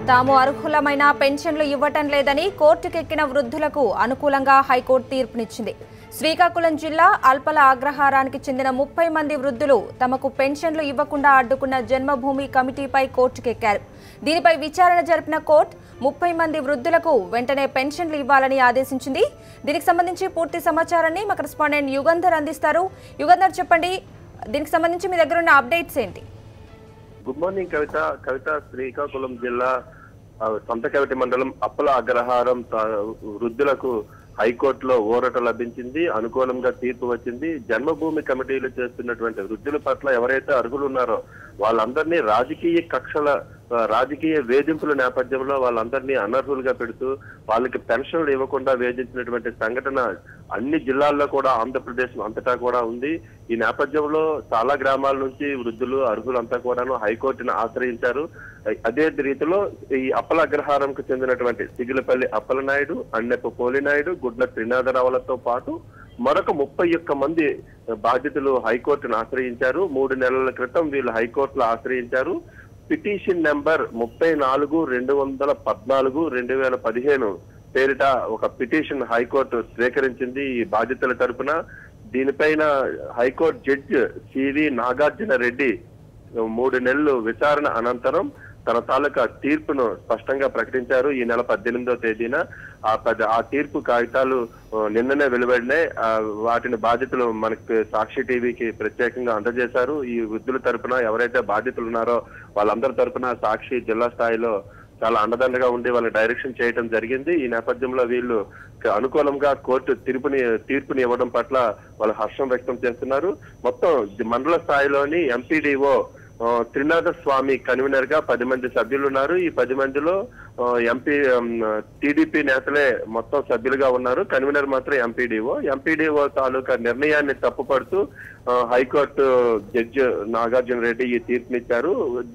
తాము అర్హులమైన పెన్షన్లు ఇవ్వటం లేదని కోర్టుకెక్కిన వృద్ధులకు అనుకూలంగా హైకోర్టు తీర్పునిచ్చింది. శ్రీకాకుళం జిల్లా అల్పల అగ్రహారానికి చెందిన 30 మంది వృద్ధులు తమకు పెన్షన్లు ఇవ్వకుండా అడ్డుకున్న జన్మభూమి కమిటీపై కోర్టుకెక్కారు. దీనిపై విచారణ జరిపిన కోర్టు 30 మంది వృద్ధులకు వెంటనే పెన్షన్లు ఇవ్వాలని ఆదేశించింది. దీనికి సంబంధించి పూర్తి సమాచారాన్ని మా కరెస్పాండెంట్ యుగంధర్ అందిస్తారు. యుగంధర్, చెప్పండి, దీనికి సంబంధించి మీ దగ్గర ఉన్న అప్డేట్స్ ఏంటి? గుడ్ మార్నింగ్ కవిత. శ్రీకాకుళం జిల్లా సంతకవిటి మండలం అప్పల అగ్రహారం వృద్ధులకు హైకోర్టులో ఊరట లభించింది. అనుకూలంగా తీర్పు వచ్చింది. జన్మభూమి కమిటీలు చేస్తున్నటువంటి వృద్ధుల పట్ల ఎవరైతే అర్హులు ఉన్నారో వాళ్ళందరినీ రాజకీయ వేధింపుల నేపథ్యంలో వాళ్ళందరినీ అనర్హులుగా పెడుతూ వాళ్ళకి పెన్షన్లు ఇవ్వకుండా వేధించినటువంటి సంఘటన అన్ని జిల్లాల్లో కూడా ఆంధ్రప్రదేశ్ అంతటా కూడా ఉంది. ఈ నేపథ్యంలో చాలా గ్రామాల నుంచి వృద్ధులు అర్హులంతా కూడాను హైకోర్టును ఆశ్రయించారు. అదే రీతిలో ఈ అప్పల అగ్రహారంకు చెందినటువంటి సిగిలపల్లి అప్పలనాయుడు, అన్నెప్ప పోలినాయుడు, గుడ్ల త్రినాథరావులతో పాటు మరొక 31 మంది బాధితులు హైకోర్టును ఆశ్రయించారు. 3 నెలల క్రితం వీళ్ళు హైకోర్టులో ఆశ్రయించారు. పిటిషన్ నెంబర్ 34/214/2015 పేరిట ఒక పిటిషన్ హైకోర్టు స్వీకరించింది ఈ బాధితుల తరపున. దీనిపైన high court judge C V Nagarjuna Reddy 3 నెలలు విచారణ అనంతరం తన తాలూకా తీర్పును స్పష్టంగా ప్రకటించారు. ఈ నెల 18వ తేదీన ఆ తీర్పు కాగితాలు నిన్ననే వెలువడినాయి. వాటిని బాధితులు మనకి సాక్షి టీవీకి ప్రత్యేకంగా అందజేశారు. ఈ వృద్ధుల తరపున ఎవరైతే బాధితులు ఉన్నారో వాళ్ళందరి తరపున సాక్షి జిల్లా స్థాయిలో చాలా అండదండగా ఉండి వాళ్ళని డైరెక్షన్ చేయడం జరిగింది. ఈ నేపథ్యంలో వీళ్ళు అనుకూలంగా కోర్టు తీర్పుని ఇవ్వడం పట్ల వాళ్ళు హర్షం వ్యక్తం చేస్తున్నారు. మొత్తం మండల స్థాయిలోని ఎంపీడీఓ త్రినాథ స్వామి కన్వీనర్ గా 10 మంది సభ్యులు ఉన్నారు. ఈ 10 మందిలో టీడీపీ నేతలే మొత్తం సభ్యులుగా ఉన్నారు. కన్వీనర్ మాత్రం ఎంపీడీఓ తాలూకా నిర్ణయాన్ని తప్పుపడుతూ హైకోర్టు జడ్జి నాగార్జున రెడ్డి ఈ తీర్పునిచ్చారు.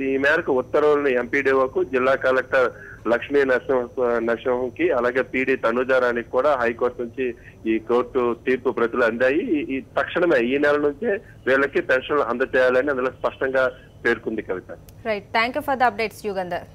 ఈ మేరకు ఉత్తర్వులను ఎంపీడీఓకు, జిల్లా కలెక్టర్ లక్ష్మీ నరసింహంకి, అలాగే పీడీ తనుజారానికి కూడా హైకోర్టు నుంచి ఈ కోర్టు తీర్పు ప్రతులు అందాయి. ఈ తక్షణమే ఈ నెల నుంచే వీళ్ళకి పెన్షన్లు అందజేయాలని అందులో స్పష్టంగా పేర్కొంది Kavitha. Right, thank you for the updates Yugandhar.